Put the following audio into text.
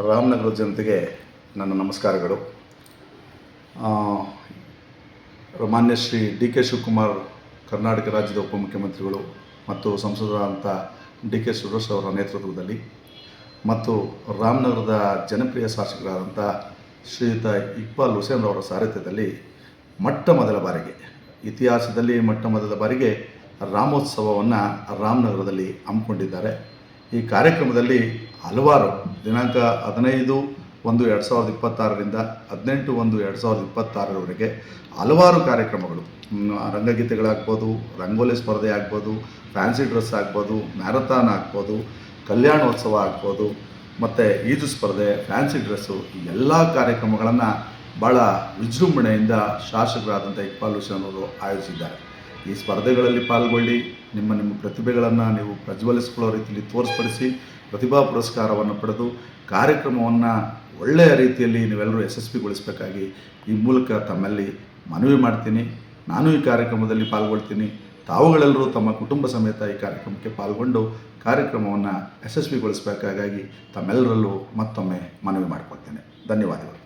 ರಾಮನಗರ ಜನತೆಗೆ ನನ್ನ ನಮಸ್ಕಾರಗಳು. ಮಾನ್ಯ ಶ್ರೀ ಡಿ ಕೆ ಶಿವಕುಮಾರ್ ಕರ್ನಾಟಕ ರಾಜ್ಯದ ಉಪಮುಖ್ಯಮಂತ್ರಿಗಳು ಮತ್ತು ಸಂಸದರಾದಂಥ ಡಿ ಕೆ ಸುರೇಶ್ ಅವರ ನೇತೃತ್ವದಲ್ಲಿ ಮತ್ತು ರಾಮನಗರದ ಜನಪ್ರಿಯ ಶಾಸಕರಾದಂಥ ಶ್ರೀಯುತ ಇಕ್ಬಾಲ್ ಹುಸೇನ್ ಅವರ ಸಾರಥ್ಯದಲ್ಲಿ ಇತಿಹಾಸದಲ್ಲಿ ಮೊಟ್ಟ ಮೊದಲ ಬಾರಿಗೆ ರಾಮೋತ್ಸವವನ್ನು ರಾಮನಗರದಲ್ಲಿ ಹಮ್ಮಿಕೊಂಡಿದ್ದಾರೆ. ಈ ಕಾರ್ಯಕ್ರಮದಲ್ಲಿ ಹಲವಾರು ದಿನಾಂಕ 15/1/2026ರಿಂದ 18/1/2026ರವರೆಗೆ ಹಲವಾರು ಕಾರ್ಯಕ್ರಮಗಳು, ರಂಗಗೀತೆಗಳಾಗ್ಬೋದು, ರಂಗೋಲಿ ಸ್ಪರ್ಧೆ ಆಗ್ಬೋದು, ಫ್ಯಾನ್ಸಿ ಡ್ರೆಸ್ ಆಗ್ಬೋದು, ಮ್ಯಾರಥಾನ್ ಆಗ್ಬೋದು, ಕಲ್ಯಾಣೋತ್ಸವ ಆಗ್ಬೋದು, ಮತ್ತು ಈಜು ಸ್ಪರ್ಧೆ, ಫ್ಯಾನ್ಸಿ ಡ್ರೆಸ್ಸು, ಎಲ್ಲ ಕಾರ್ಯಕ್ರಮಗಳನ್ನು ಭಾಳ ವಿಜೃಂಭಣೆಯಿಂದ ಶಾಸಕರಾದಂಥ ಇಕ್ಬಾಲ್ ಹುಸೇನ್ ಅವರು ಆಯೋಜಿಸಿದ್ದಾರೆ. ಈ ಸ್ಪರ್ಧೆಗಳಲ್ಲಿ ಪಾಲ್ಗೊಳ್ಳಿ, ನಿಮ್ಮ ಪ್ರತಿಭೆಗಳನ್ನು ನೀವು ಪ್ರಜ್ವಲಿಸಿಕೊಳ್ಳೋ ರೀತಿಯಲ್ಲಿ ತೋರಿಸ್ಪಡಿಸಿ ಪ್ರತಿಭಾ ಪುರಸ್ಕಾರವನ್ನು ಪಡೆದು ಕಾರ್ಯಕ್ರಮವನ್ನು ಒಳ್ಳೆಯ ರೀತಿಯಲ್ಲಿ ನೀವೆಲ್ಲರೂ ಯಶಸ್ವಿಗೊಳಿಸಬೇಕಾಗಿ ಈ ಮೂಲಕ ತಮ್ಮಲ್ಲಿ ಮನವಿ ಮಾಡ್ತೀನಿ. ನಾನು ಈ ಕಾರ್ಯಕ್ರಮದಲ್ಲಿ ಪಾಲ್ಗೊಳ್ತೀನಿ. ತಾವುಗಳೆಲ್ಲರೂ ತಮ್ಮ ಕುಟುಂಬ ಸಮೇತ ಈ ಕಾರ್ಯಕ್ರಮಕ್ಕೆ ಪಾಲ್ಗೊಂಡು ಕಾರ್ಯಕ್ರಮವನ್ನು ಯಶಸ್ವಿಗೊಳಿಸಬೇಕಾಗಿ ತಮ್ಮೆಲ್ಲರಲ್ಲೂ ಮತ್ತೊಮ್ಮೆ ಮನವಿ ಮಾಡಿಕೊಳ್ತೇನೆ. ಧನ್ಯವಾದಗಳು.